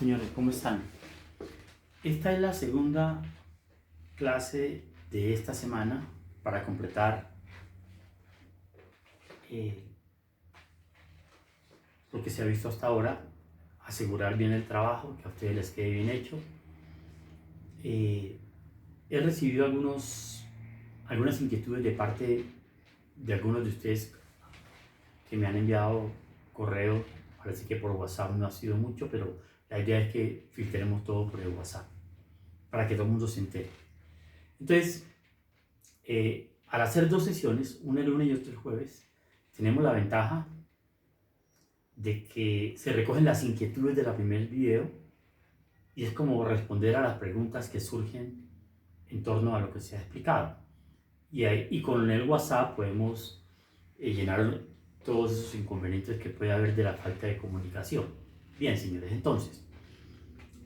Señores, ¿cómo están? Esta es la segunda clase de esta semana para completar lo que se ha visto hasta ahora, asegurar bien el trabajo, que a ustedes les quede bien hecho. He recibido algunas inquietudes de parte de algunos de ustedes que me han enviado correo. Parece que por WhatsApp no ha sido mucho, pero la idea es que filtremos todo por el WhatsApp para que todo el mundo se entere. Entonces, al hacer dos sesiones, una el lunes y otra el jueves, tenemos la ventaja de que se recogen las inquietudes de la primer video y es como responder a las preguntas que surgen en torno a lo que se ha explicado. Y con el WhatsApp podemos llenar todos esos inconvenientes que puede haber de la falta de comunicación. Bien, señores, entonces,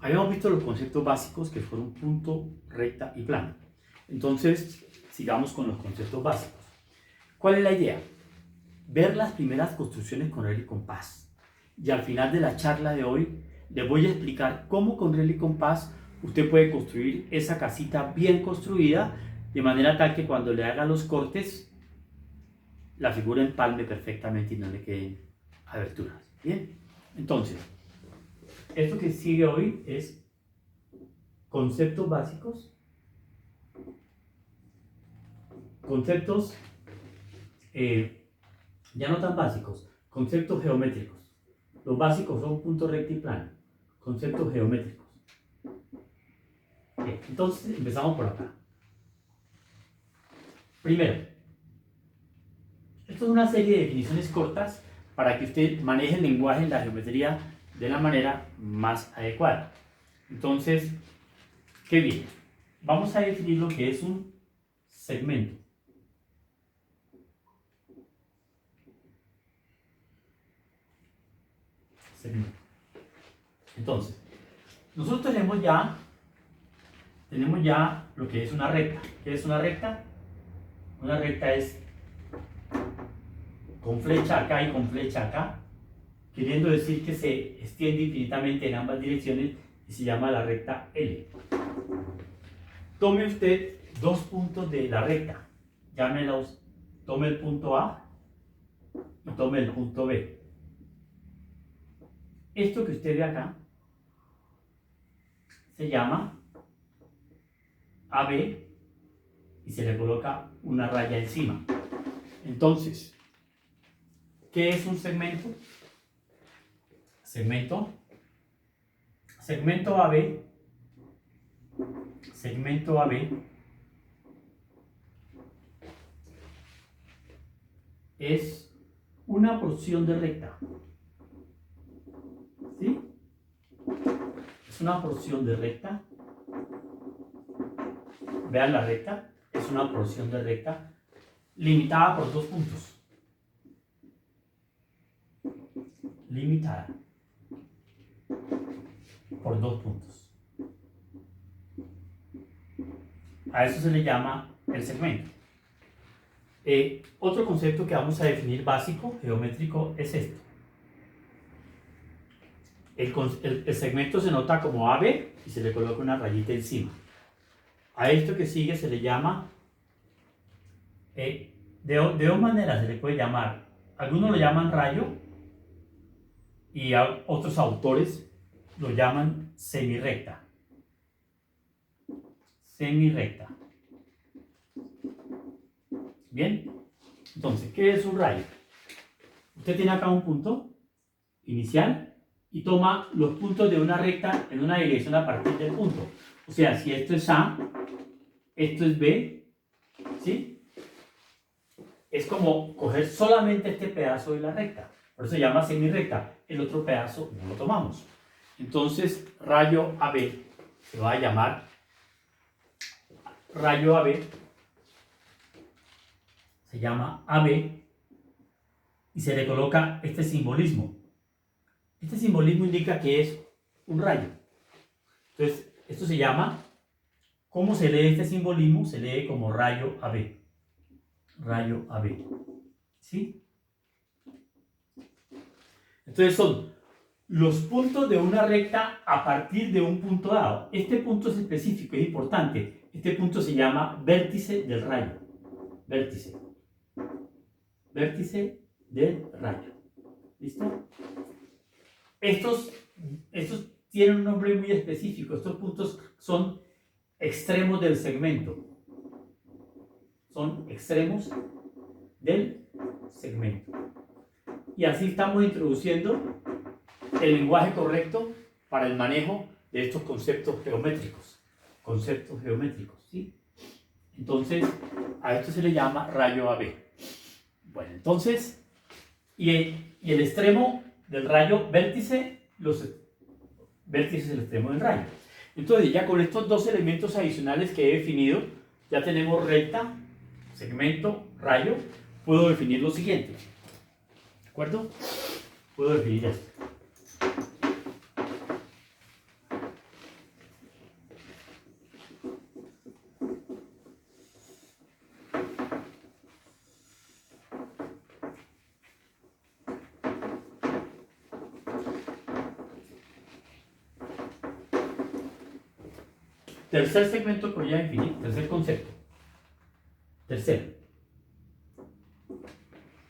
habíamos visto los conceptos básicos que fueron punto, recta y plano. Entonces, sigamos con los conceptos básicos. ¿Cuál es la idea? Ver las primeras construcciones con regla y compás. Y al final de la charla de hoy, les voy a explicar cómo con regla y compás usted puede construir esa casita bien construida, de manera tal que cuando le haga los cortes, la figura empalme perfectamente y no le queden aberturas. Bien, entonces, esto que sigue hoy es conceptos básicos, conceptos ya no tan básicos, conceptos geométricos. Los básicos son punto, recta y plano, conceptos geométricos. Bien, entonces empezamos por acá. Primero, esto es una serie de definiciones cortas para que usted maneje el lenguaje en la geometría de la manera más adecuada. Entonces, ¿qué viene? Vamos a definir lo que es un segmento. Entonces, nosotros tenemos ya lo que es una recta. ¿Qué es una recta? Una recta es con flecha acá y con flecha acá, queriendo decir que se extiende infinitamente en ambas direcciones y se llama la recta L. Tome usted dos puntos de la recta, llámelos, tome el punto A y tome el punto B. Esto que usted ve acá se llama AB y se le coloca una raya encima. Entonces, ¿qué es un segmento? Segmento AB es una porción de recta. ¿Sí? Es una porción de recta. Vean la recta, es una porción de recta limitada por dos puntos. Limitada por dos puntos. A eso se le llama el segmento. Otro concepto que vamos a definir básico, geométrico, es esto. El segmento se nota como AB y se le coloca una rayita encima. A esto que sigue se le llama, de dos maneras se le puede llamar. Algunos lo llaman rayo y otros autores lo llaman semirrecta. Semirrecta. Bien, entonces, ¿qué es un rayo? Usted tiene acá un punto inicial y toma los puntos de una recta en una dirección a partir del punto. O sea, si esto es A, esto es B, ¿sí? Es como coger solamente este pedazo de la recta. Por eso se llama semirrecta. El otro pedazo no lo tomamos. Entonces, rayo AB se va a llamar rayo AB. Se llama AB y se le coloca este simbolismo. Este simbolismo indica que es un rayo. Entonces, esto se llama, ¿cómo se lee este simbolismo? Se lee como rayo AB. Rayo AB. ¿Sí? Entonces son los puntos de una recta a partir de un punto dado. Este punto es específico, es importante. Este punto se llama vértice del rayo. Vértice. Vértice del rayo. ¿Listo? Estos tienen un nombre muy específico. Estos puntos son extremos del segmento. Son extremos del segmento. Y así estamos introduciendo el lenguaje correcto para el manejo de estos conceptos geométricos. Conceptos geométricos, ¿sí? Entonces, a esto se le llama rayo AB. Bueno, entonces, y el extremo del rayo vértice, vértice es el extremo del rayo. Entonces, ya con estos dos elementos adicionales que he definido, ya tenemos recta, segmento, rayo. Puedo definir lo siguiente. ¿De acuerdo? Puedo definir esto. Tercer segmento que voy a definir, tercer concepto. Tercero.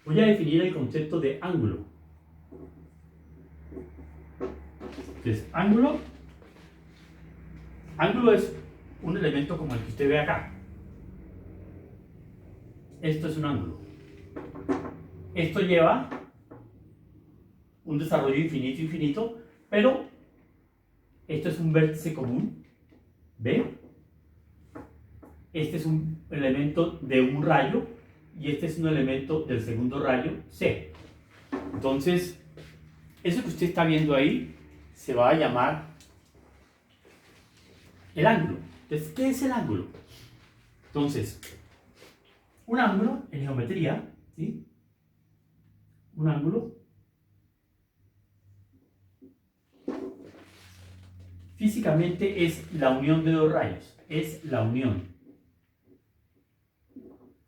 Voy a definir el concepto de ángulo. Entonces, ángulo es un elemento como el que usted ve acá. Esto es un ángulo. Esto lleva un desarrollo infinito, pero esto es un vértice común, ¿ve? Este es un elemento de un rayo y este es un elemento del segundo rayo, C. Entonces, eso que usted está viendo ahí se va a llamar el ángulo. Entonces, ¿qué es el ángulo? Entonces, un ángulo en geometría, ¿sí? Un ángulo físicamente es la unión de dos rayos, es la unión.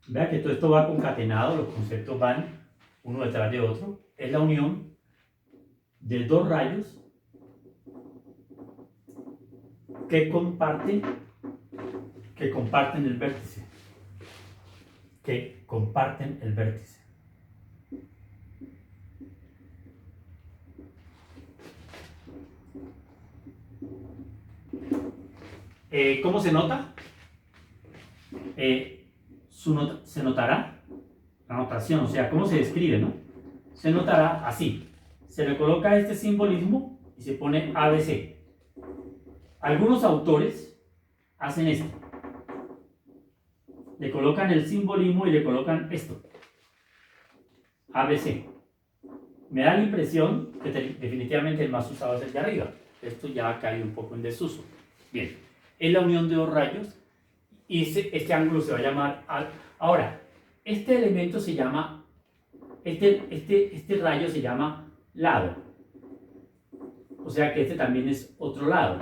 Vea que todo esto va concatenado, los conceptos van uno detrás de otro. Es la unión de dos rayos que comparten el vértice. Que comparten el vértice. ¿Cómo se nota? Se notará la notación, o sea, cómo se describe, ¿no? Se notará así. Se le coloca este simbolismo y se pone ABC. Algunos autores hacen esto. Le colocan el simbolismo y le colocan esto. ABC. Me da la impresión que definitivamente el más usado es el de arriba. Esto ya ha caído un poco en desuso. Bien, es la unión de dos rayos y este ángulo se va a llamar... Ahora, este elemento se llama... Este rayo se llama lado. O sea que este también es otro lado.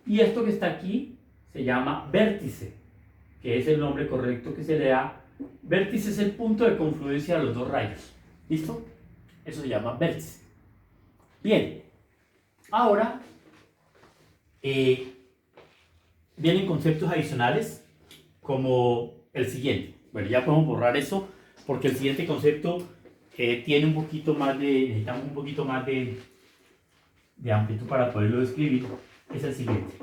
Y esto que está aquí se llama vértice, que es el nombre correcto que se le da. Vértice es el punto de confluencia de los dos rayos. ¿Listo? Eso se llama vértice. Bien, ahora vienen conceptos adicionales como el siguiente. Bueno, ya podemos borrar eso porque el siguiente concepto tiene un poquito más necesitamos un poquito más de amplitud para poderlo describir. Es el siguiente.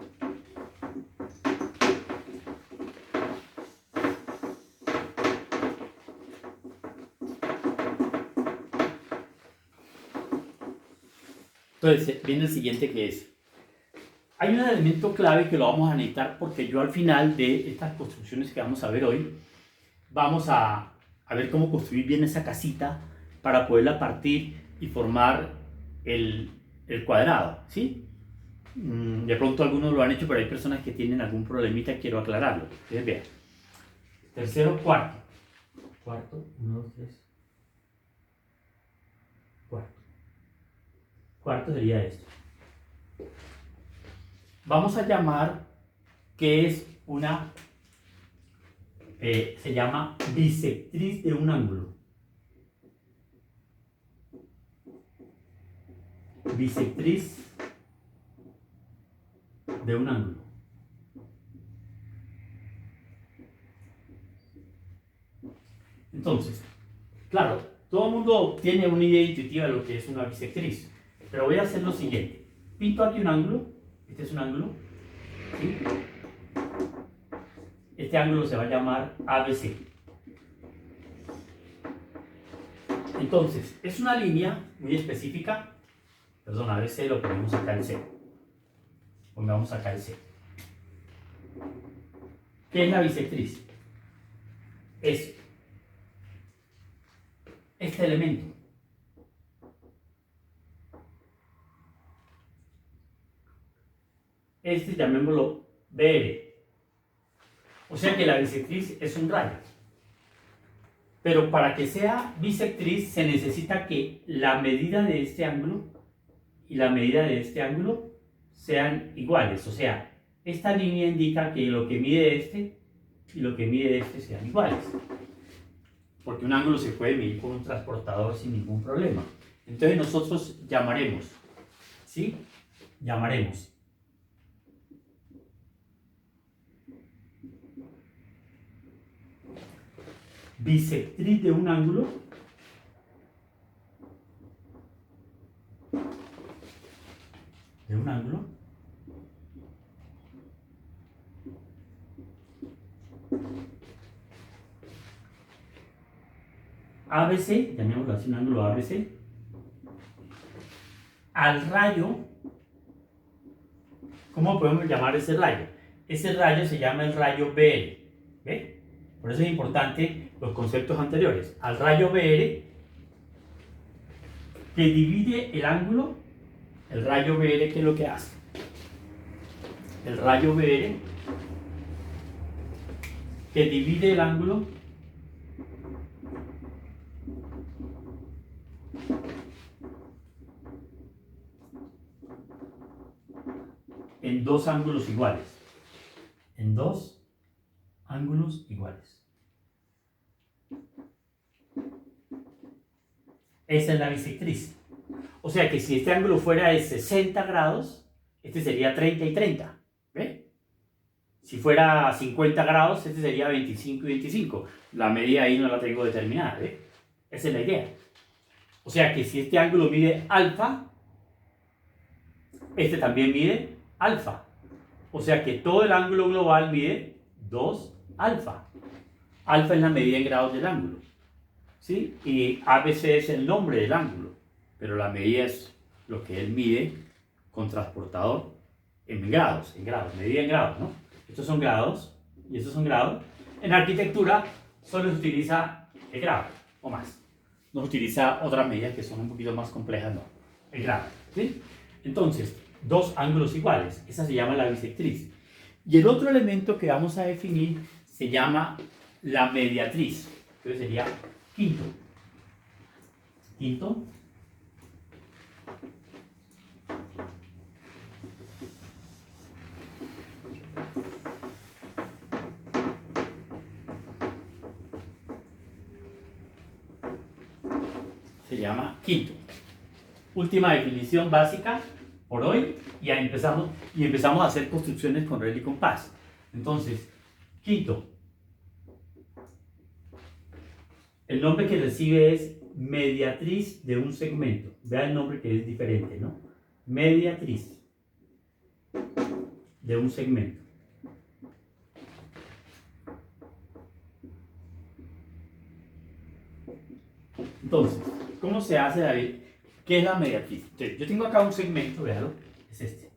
Entonces viene el siguiente, que es, hay un elemento clave que lo vamos a necesitar porque yo al final de estas construcciones que vamos a ver hoy, vamos a ver cómo construir bien esa casita para poderla partir y formar el cuadrado, ¿sí? De pronto algunos lo han hecho, pero hay personas que tienen algún problemita, quiero aclararlo. Entonces vean, tercero, cuarto. Cuarto, 1, 2, 3. Cuarto. Cuarto sería esto. Vamos a llamar que es una, se llama bisectriz de un ángulo. bisectriz de un ángulo. Entonces, claro, todo el mundo tiene una idea intuitiva de lo que es una bisectriz, pero voy a hacer lo siguiente. Pinto aquí un ángulo, este es un ángulo, ¿sí? Este ángulo se va a llamar ABC. Entonces, es una línea muy específica, perdón, ABC lo ponemos acá en C. Pongamos acá el C. ¿Qué es la bisectriz? Es este elemento. Este llamémoslo BR. O sea que la bisectriz es un rayo. Pero para que sea bisectriz se necesita que la medida de este ángulo y la medida de este ángulo sean iguales. O sea, esta línea indica que lo que mide este y lo que mide este sean iguales. Porque un ángulo se puede medir con un transportador sin ningún problema. Entonces nosotros llamaremos, ¿sí? Llamaremos bisectriz de un ángulo ABC, llamémoslo así, un ángulo ABC, al rayo. ¿Cómo podemos llamar ese rayo? Ese rayo se llama el rayo BR. ¿Ve? Por eso es importante los conceptos anteriores. Al rayo BR que divide el ángulo. El rayo BR, ¿qué es lo que hace? El rayo BR que divide el ángulo en dos ángulos iguales. En dos ángulos iguales. Esa es la bisectriz. O sea que si este ángulo fuera de 60 grados, este sería 30 y 30. ¿Ve? Si fuera 50 grados, este sería 25 y 25. La medida ahí no la tengo determinada. ¿Ve? Esa es la idea. O sea que si este ángulo mide alfa, este también mide alfa. O sea que todo el ángulo global mide 2 alfa. Alfa es la medida en grados del ángulo. ¿Sí? Y ABC es el nombre del ángulo, pero la medida es lo que él mide con transportador en grados, medida en grados, ¿no? Estos son grados y estos son grados. En arquitectura solo se utiliza el grado o más. No se utiliza otras medidas que son un poquito más complejas, no. El grado, ¿sí? Entonces, dos ángulos iguales, esa se llama la bisectriz. Y el otro elemento que vamos a definir se llama la mediatriz. Entonces sería quinto. Se llama quinto. Última definición básica por hoy. Y ya empezamos a hacer construcciones con regla y compás. Entonces, quinto. El nombre que recibe es mediatriz de un segmento. Vea el nombre que es diferente, ¿no? Mediatriz de un segmento. Entonces, ¿cómo se hace, David? ¿Qué es la mediatriz? Entonces, yo tengo acá un segmento, véalo, es este.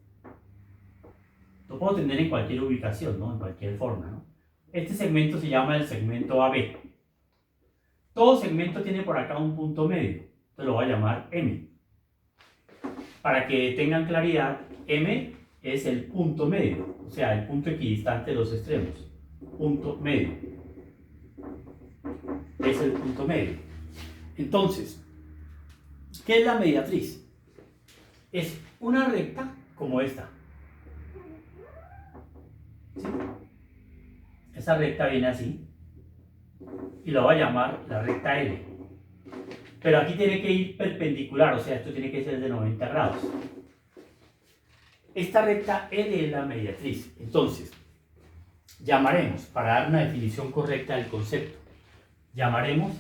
Lo puedo tener en cualquier ubicación, ¿no? En cualquier forma, ¿no? Este segmento se llama el segmento AB. Todo segmento tiene por acá un punto medio. Entonces lo voy a llamar M. Para que tengan claridad, M es el punto medio, o sea, el punto equidistante de los extremos. Punto medio. Es el punto medio. Entonces, ¿qué es la mediatriz? Es una recta como esta. ¿Sí? Esa recta viene así y la voy a llamar la recta L. Pero aquí tiene que ir perpendicular, o sea, esto tiene que ser de 90 grados. Esta recta L es la mediatriz. Entonces, llamaremos, para dar una definición correcta del concepto, llamaremos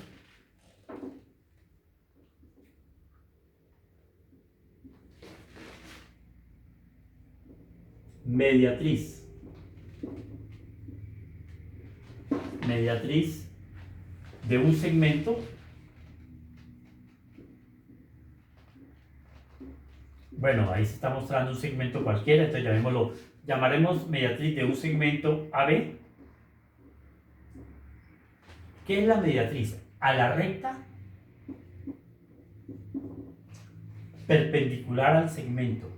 mediatriz. Mediatriz de un segmento. Bueno, ahí se está mostrando un segmento cualquiera, entonces llamaremos mediatriz de un segmento AB. ¿Qué es la mediatriz? A la recta perpendicular al segmento.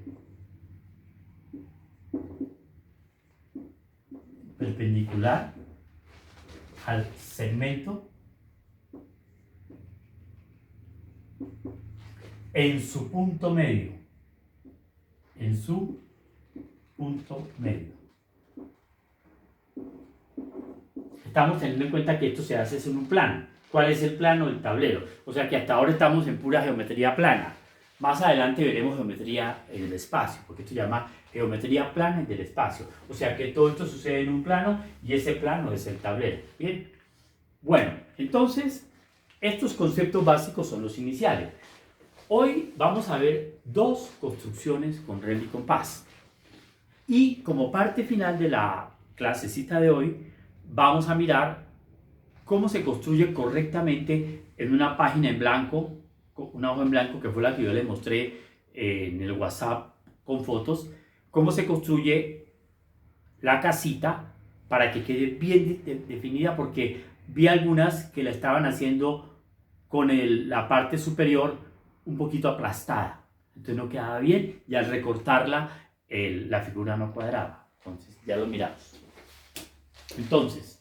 Perpendicular al segmento en su punto medio. En su punto medio. Estamos teniendo en cuenta que esto se hace en un plano. ¿Cuál es el plano? El tablero. O sea que hasta ahora estamos en pura geometría plana. Más adelante veremos geometría en el espacio, porque esto se llama geometría plana del espacio. O sea que todo esto sucede en un plano y ese plano es el tablero. ¿Bien? Bueno, entonces, estos conceptos básicos son los iniciales. Hoy vamos a ver dos construcciones con regla y compás. Y como parte final de la clasecita de hoy, vamos a mirar cómo se construye correctamente en una página en blanco, una hoja en blanco que fue la que yo les mostré en el WhatsApp con fotos, cómo se construye la casita para que quede bien definida, porque vi algunas que la estaban haciendo con la parte superior un poquito aplastada, entonces no quedaba bien y al recortarla la figura no cuadraba. Entonces ya lo miramos. Entonces,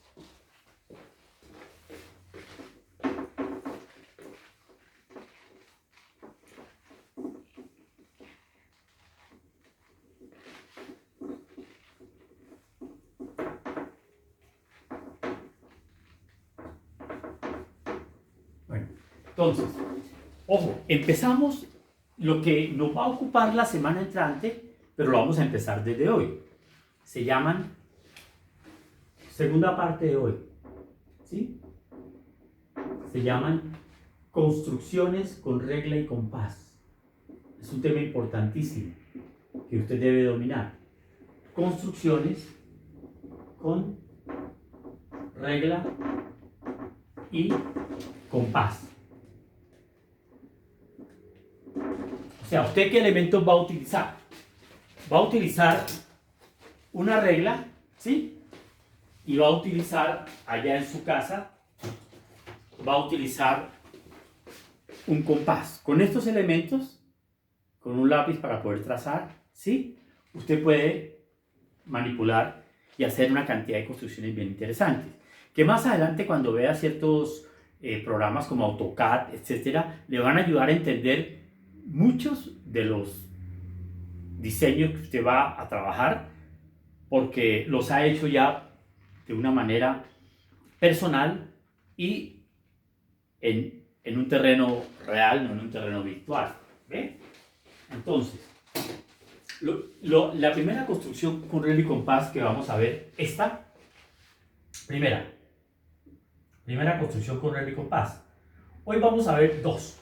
ojo, empezamos lo que nos va a ocupar la semana entrante, pero lo vamos a empezar desde hoy. Se llaman, segunda parte de hoy, ¿sí? Se llaman construcciones con regla y compás. Es un tema importantísimo que usted debe dominar. Construcciones con regla y compás. O sea, ¿usted qué elementos va a utilizar? Va a utilizar una regla, ¿sí? Y va a utilizar allá en su casa, va a utilizar un compás. Con estos elementos, con un lápiz para poder trazar, ¿sí? Usted puede manipular y hacer una cantidad de construcciones bien interesantes. Que más adelante, cuando vea ciertos programas como AutoCAD, etcétera, le van a ayudar a entender muchos de los diseños que usted va a trabajar, porque los ha hecho ya de una manera personal y en un terreno real, no en un terreno virtual. ¿Ve? Entonces, la primera construcción con regla y compás que vamos a ver, esta primera construcción con regla y compás. Hoy vamos a ver dos,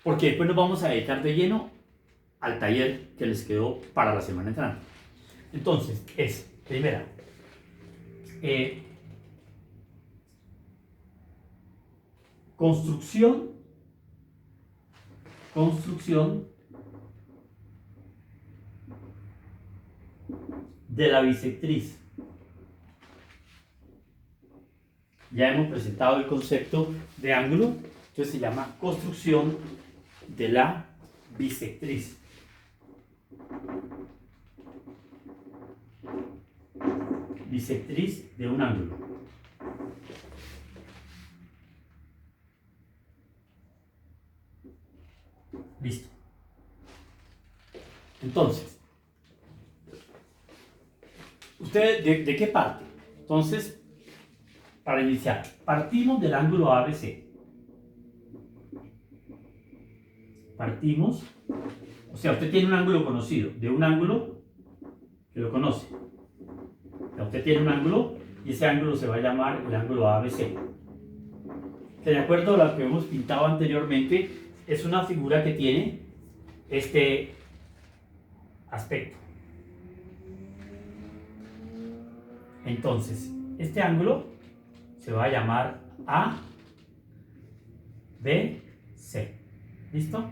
porque después nos vamos a dedicar de lleno al taller que les quedó para la semana entrante. Entonces, es, primera, construcción de la bisectriz. Ya hemos presentado el concepto de ángulo, entonces se llama construcción de la bisectriz. Bisectriz de un ángulo. Listo. Entonces, ¿usted de qué parte? Entonces, para iniciar, partimos del ángulo ABC. partimos, o sea, usted tiene un ángulo conocido, de un ángulo que lo conoce. O sea, usted tiene un ángulo y ese ángulo se va a llamar el ángulo ABC. Que de acuerdo a lo que hemos pintado anteriormente, es una figura que tiene este aspecto. Entonces, este ángulo se va a llamar ABC. ¿Listo?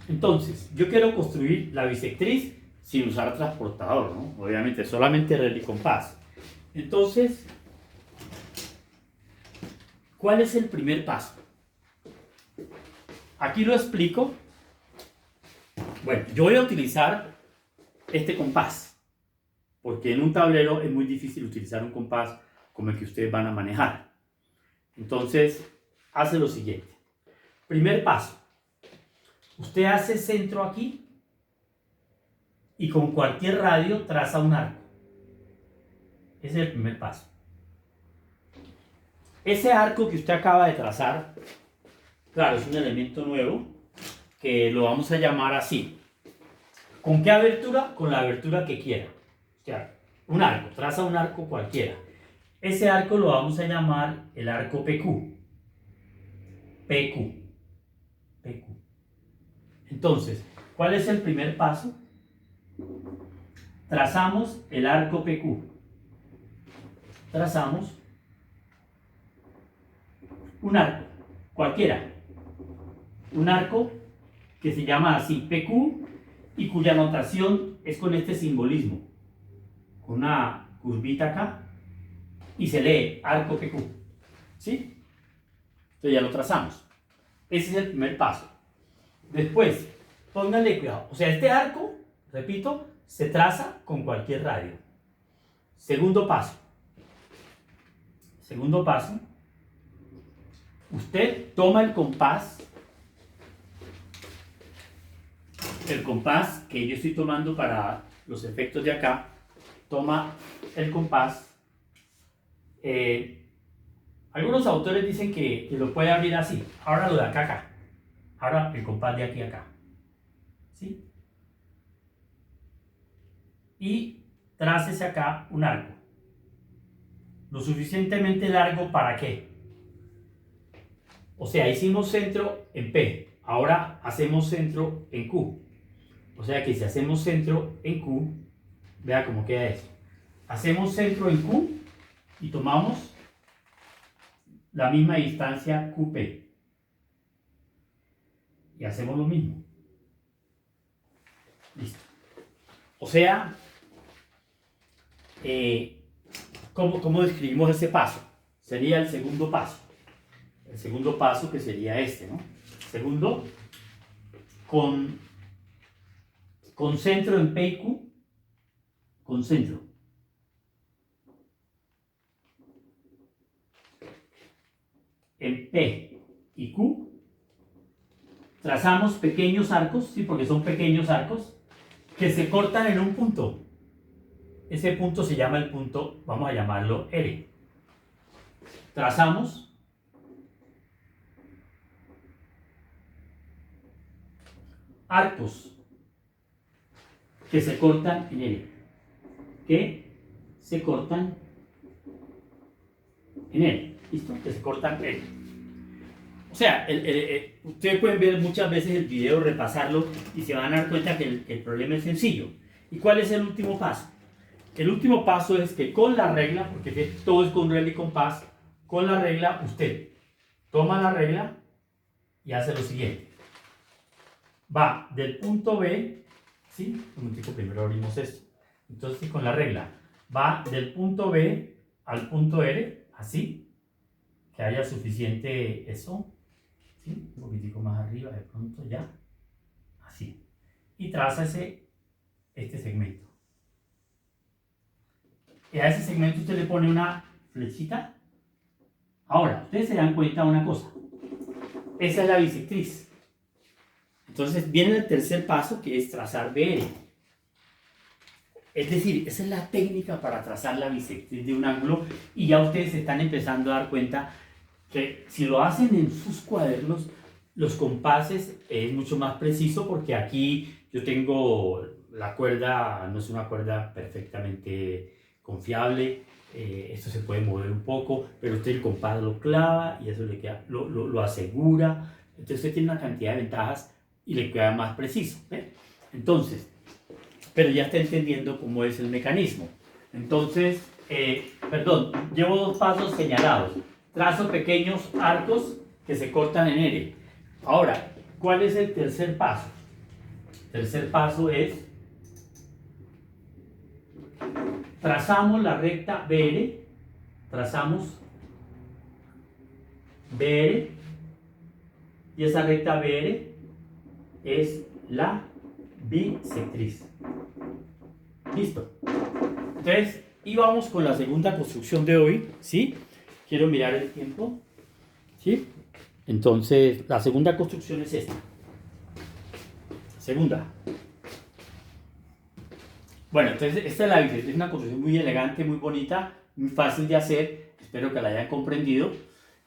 Entonces, yo quiero construir la bisectriz sin usar transportador, ¿no? Obviamente, solamente regla y compás. Entonces, ¿cuál es el primer paso? Aquí lo explico. Bueno, yo voy a utilizar este compás, porque en un tablero es muy difícil utilizar un compás como el que ustedes van a manejar. Entonces, hace lo siguiente. Primer paso. Usted hace centro aquí y con cualquier radio traza un arco. Ese es el primer paso. Ese arco que usted acaba de trazar, claro, es un elemento nuevo que lo vamos a llamar así. ¿Con qué abertura? Con la abertura que quiera. O sea, un arco, traza un arco cualquiera. Ese arco lo vamos a llamar el arco PQ. PQ. Entonces, ¿cuál es el primer paso? Trazamos el arco PQ. Trazamos un arco, cualquiera. Un arco que se llama así PQ y cuya notación es con este simbolismo. Con una curvita acá y se lee arco PQ. ¿Sí? Entonces ya lo trazamos. Ese es el primer paso. Después, pónganle cuidado. O sea, este arco, repito, se traza con cualquier radio. Segundo paso. Segundo paso. Usted toma el compás que yo estoy tomando para los efectos de acá. Toma el compás. Algunos autores dicen que lo puede abrir así. Ahora lo de acá, acá. Ahora el compás de aquí a acá. ¿Sí? Y trácese acá un arco. Lo suficientemente largo para qué. O sea, hicimos centro en P. Ahora hacemos centro en Q. O sea que si hacemos centro en Q, vea cómo queda eso. Hacemos centro en Q y tomamos la misma distancia QP. Y hacemos lo mismo. Listo. O sea, ¿cómo describimos ese paso? Sería el segundo paso. El segundo paso que sería este, ¿no? Segundo, con centro en P y Q, con centro. En P y Q, trazamos pequeños arcos, sí, porque son pequeños arcos, que se cortan en un punto. Ese punto se llama el punto, vamos a llamarlo L. Trazamos arcos que se cortan en L. Que se cortan en L. ¿Listo? Que se cortan en L. O sea, ustedes pueden ver muchas veces el video, repasarlo y se van a dar cuenta que el problema es sencillo. ¿Y cuál es el último paso? El último paso es que con la regla, porque todo es con regla y compás, con la regla usted toma la regla y hace lo siguiente. Va del punto B, ¿sí? Un momentico, primero abrimos esto. Entonces con la regla va del punto B al punto R, así, que haya suficiente eso. ¿Sí? Un poquitico más arriba, de pronto ya, así, y traza este segmento, y a ese segmento usted le pone una flechita. Ahora, ustedes se dan cuenta de una cosa, esa es la bisectriz. Entonces viene el tercer paso, que es trazar BR, es decir, esa es la técnica para trazar la bisectriz de un ángulo, y ya ustedes se están empezando a dar cuenta que si lo hacen en sus cuadernos, los compases es mucho más preciso porque aquí yo tengo la cuerda, no es una cuerda perfectamente confiable, esto se puede mover un poco, pero usted el compás lo clava y eso le queda, lo asegura, entonces usted tiene una cantidad de ventajas y le queda más preciso, ¿ve? Entonces, pero ya está entendiendo cómo es el mecanismo. Entonces, perdón, llevo dos pasos señalados. Trazo pequeños arcos que se cortan en L. Ahora, ¿cuál es el tercer paso? El tercer paso es, trazamos la recta BR, trazamos BR, y esa recta BR es la bisectriz. Listo. Entonces, y vamos con la segunda construcción de hoy, ¿sí? Quiero mirar el tiempo, ¿sí? Entonces, la segunda construcción es esta. Segunda. Bueno, entonces esta es la bisectriz, es una construcción muy elegante, muy bonita, muy fácil de hacer, espero que la hayan comprendido.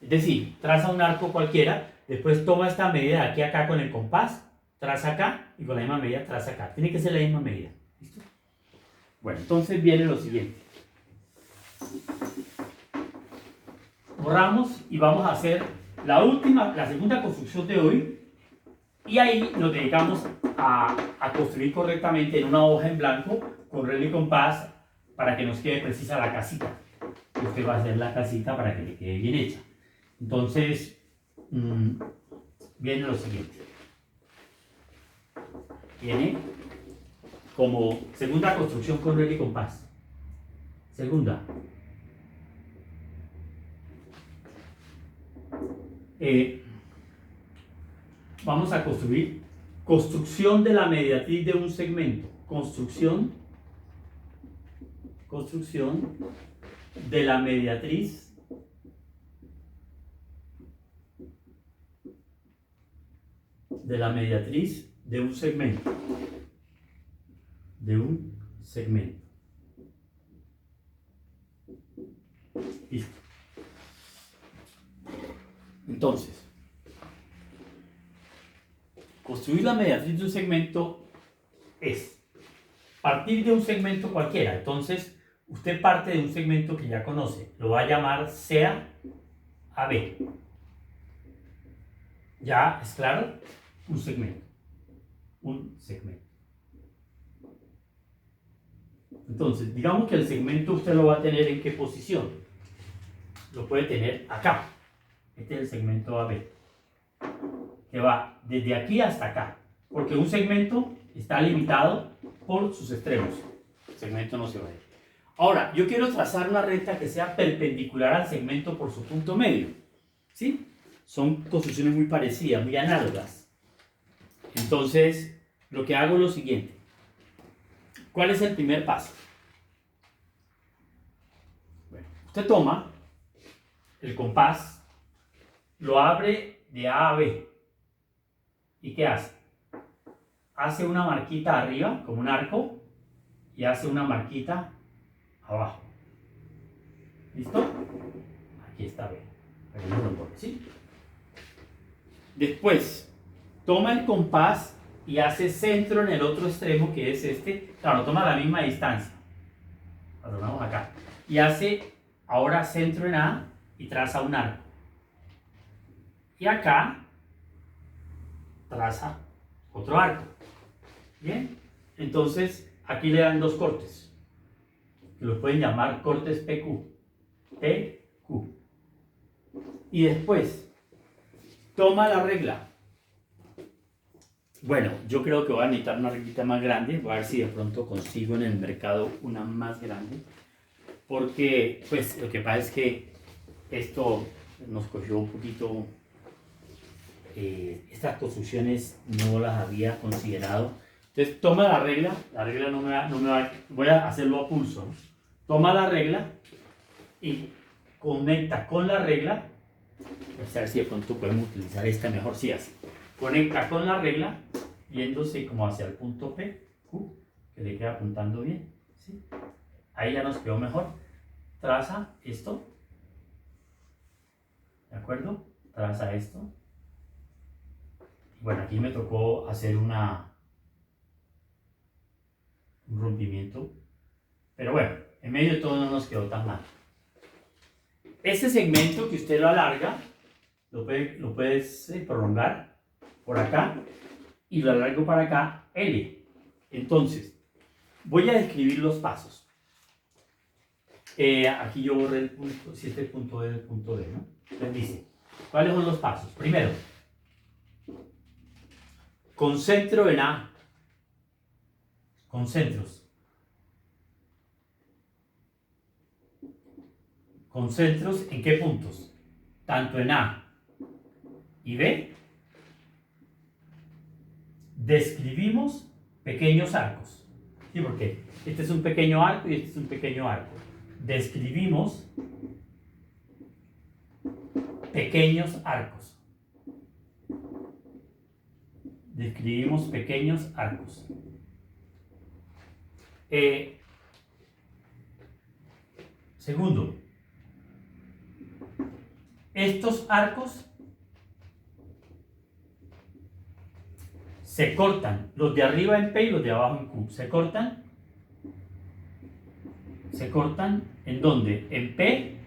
Es decir, traza un arco cualquiera, después toma esta medida de aquí a acá con el compás, traza acá y con la misma medida traza acá. Tiene que ser la misma medida. ¿Listo? Bueno, entonces viene lo siguiente. Borramos y vamos a hacer la segunda construcción de hoy, y ahí nos dedicamos a construir correctamente en una hoja en blanco con regla y compás para que nos quede precisa la casita. Y usted va a hacer la casita para que le quede bien hecha. Entonces, viene lo siguiente. Viene como segunda construcción con regla y compás. Segunda. Vamos a construcción de la mediatriz de un segmento. Construcción de la mediatriz de un segmento. Listo. Entonces, construir la mediatriz de un segmento es partir de un segmento cualquiera. Entonces, usted parte de un segmento que ya conoce. Lo va a llamar sea AB. ¿Ya es claro? Un segmento. Entonces, digamos que el segmento usted lo va a tener ¿en qué posición? Lo puede tener acá. Este es el segmento AB, que va desde aquí hasta acá, porque un segmento está limitado por sus extremos. El segmento no se va a ir. Ahora, yo quiero trazar una recta que sea perpendicular al segmento por su punto medio, ¿sí? Son construcciones muy parecidas, muy análogas. Entonces, lo que hago es lo siguiente. ¿Cuál es el primer paso? Bueno, usted toma el compás, lo abre de A a B. ¿Y qué hace? Hace una marquita arriba, como un arco, y hace una marquita abajo. ¿Listo? Aquí está B. ¿Sí? Después, toma el compás y hace centro en el otro extremo, que es este. Claro, toma la misma distancia. Lo tomamos acá. Y hace ahora centro en A y traza un arco. Y acá traza otro arco. Bien, entonces aquí le dan dos cortes, que los pueden llamar cortes PQ. Y después toma la regla. Bueno, yo creo que voy a necesitar una reglita más grande. Voy a ver si de pronto consigo en el mercado una más grande, porque pues lo que pasa es que esto nos cogió un poquito, estas construcciones no las había considerado. Entonces toma la regla no me va, voy a hacerlo a pulso, ¿no? Toma la regla y conecta con la regla. A ver si de pronto podemos utilizar esta mejor, si así. Conecta con la regla, yéndose como hacia el punto P, Q, que le queda apuntando bien, ¿sí? Ahí ya nos quedó mejor. Traza esto, ¿de acuerdo? Traza esto. Bueno, aquí me tocó hacer un rompimiento, pero bueno, en medio de todo no nos quedó tan mal. Ese segmento que usted lo alarga, lo puedes prolongar por acá y lo alargo para acá, L. Entonces, voy a describir los pasos. Aquí yo borré el punto, si este punto es el punto D, ¿no? Entonces dice, ¿cuáles son los pasos? Primero, concentro en A, concentros. Concentros en qué puntos? Tanto en A y B. Describimos pequeños arcos. ¿Sí? Porque este es un pequeño arco y este es un pequeño arco. Describimos pequeños arcos. Describimos pequeños arcos. Segundo, estos arcos se cortan, los de arriba en P y los de abajo en Q. Se cortan ¿en dónde? En P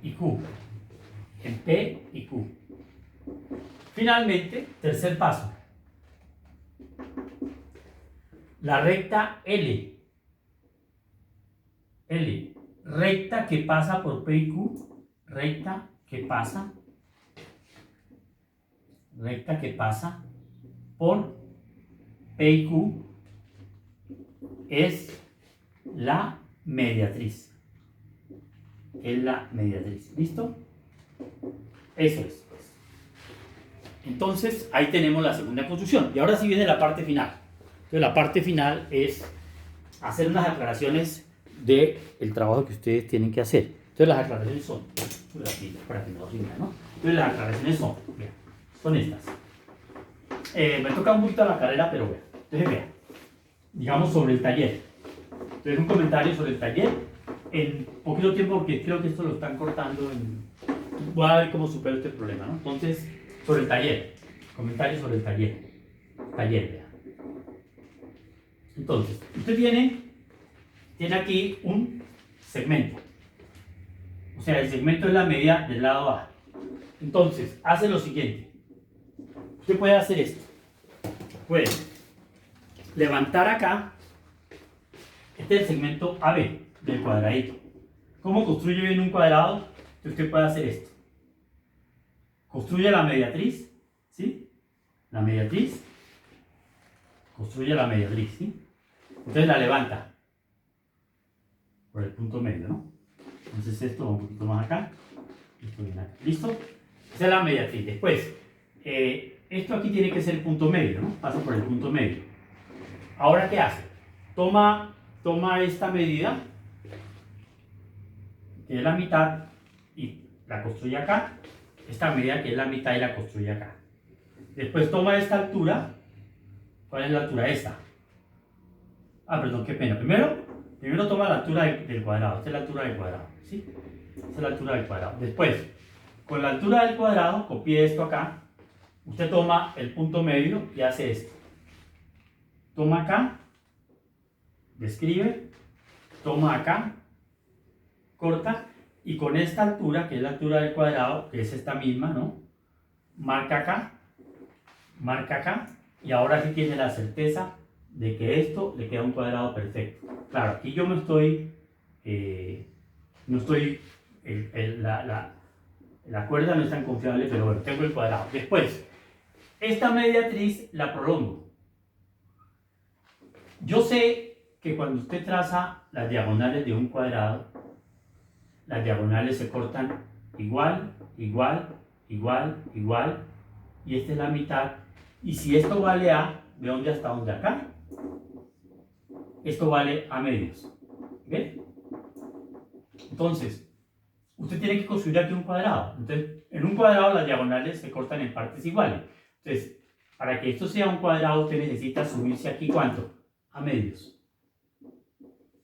y Q. En P y Q. Finalmente, tercer paso. La recta L. L. Recta que pasa por P y Q. Recta que pasa por P y Q es la mediatriz. Es la mediatriz. ¿Listo? Eso es. Entonces, ahí tenemos la segunda construcción. Y ahora sí viene la parte final. Entonces, la parte final es hacer unas aclaraciones del trabajo que ustedes tienen que hacer. Entonces, las aclaraciones son, para que no lo rinda, ¿no? Entonces, las aclaraciones son estas. Me toca un poquito la carrera, pero bueno. Entonces, vean. Digamos sobre el taller. Entonces, un comentario sobre el taller en poquito tiempo, porque creo que esto lo están cortando. Voy a ver cómo supero este problema, ¿no? Entonces, sobre el taller. Comentario sobre el taller. Taller, vean. Entonces, usted tiene aquí un segmento. O sea, el segmento es la medida del lado A. Entonces, hace lo siguiente. Usted puede hacer esto. Puede levantar acá. Este es el segmento AB del cuadradito. ¿Cómo construye bien un cuadrado? Usted puede hacer esto. Construye la mediatriz, ¿sí? La mediatriz. Construye la mediatriz, ¿sí? Entonces la levanta por el punto medio, ¿no? Entonces esto va un poquito más acá. Esto viene acá. ¿Listo? Esa es la mediatriz. Después, esto aquí tiene que ser el punto medio, ¿no? Pasa por el punto medio. Ahora, ¿qué hace? Toma esta medida, que es la mitad, y la construye acá. Esta medida que es la mitad y la construye acá. Después toma esta altura. ¿Cuál es la altura? Esta. Perdón, qué pena. Primero toma la altura del cuadrado. Esta es la altura del cuadrado, ¿sí? Esta es la altura del cuadrado. Después, con la altura del cuadrado, copie esto acá. Usted toma el punto medio y hace esto. Toma acá, describe, toma acá, corta, y con esta altura, que es la altura del cuadrado, que es esta misma, ¿no? Marca acá, y ahora sí tiene la certeza de que esto le queda un cuadrado perfecto. Claro, aquí yo la cuerda no es tan confiable, pero bueno, tengo el cuadrado. Después, esta mediatriz la prolongo. Yo sé que cuando usted traza las diagonales de un cuadrado, las diagonales se cortan igual, y esta es la mitad. Y si esto vale A, ¿de dónde hasta dónde? Acá. Esto vale A medios. ¿Ve? Entonces, usted tiene que construir aquí un cuadrado. Entonces, en un cuadrado las diagonales se cortan en partes iguales. Entonces, para que esto sea un cuadrado, usted necesita subirse aquí, ¿cuánto? A medios.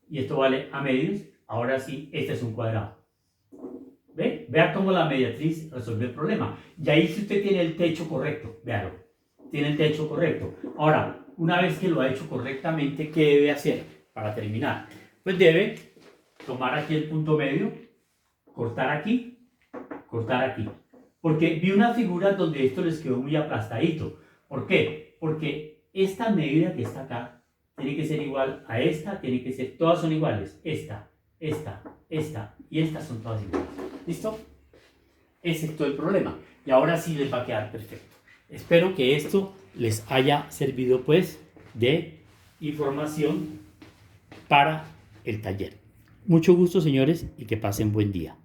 Y esto vale A medios. Ahora sí, este es un cuadrado. ¿Ve? Vea cómo la mediatriz resuelve el problema. Y ahí si usted tiene el techo correcto, véalo. tiene el techo correcto. Ahora, una vez que lo ha hecho correctamente, ¿qué debe hacer para terminar? Pues debe tomar aquí el punto medio, cortar aquí, porque vi una figura donde esto les quedó muy aplastadito. ¿Por qué? Porque esta medida que está acá tiene que ser igual a esta, todas son iguales. Esta y estas son todas iguales. ¿Listo? Ese es todo el problema. Y ahora sí les va a quedar perfecto. Espero que esto les haya servido pues de información para el taller. Mucho gusto, señores, y que pasen buen día.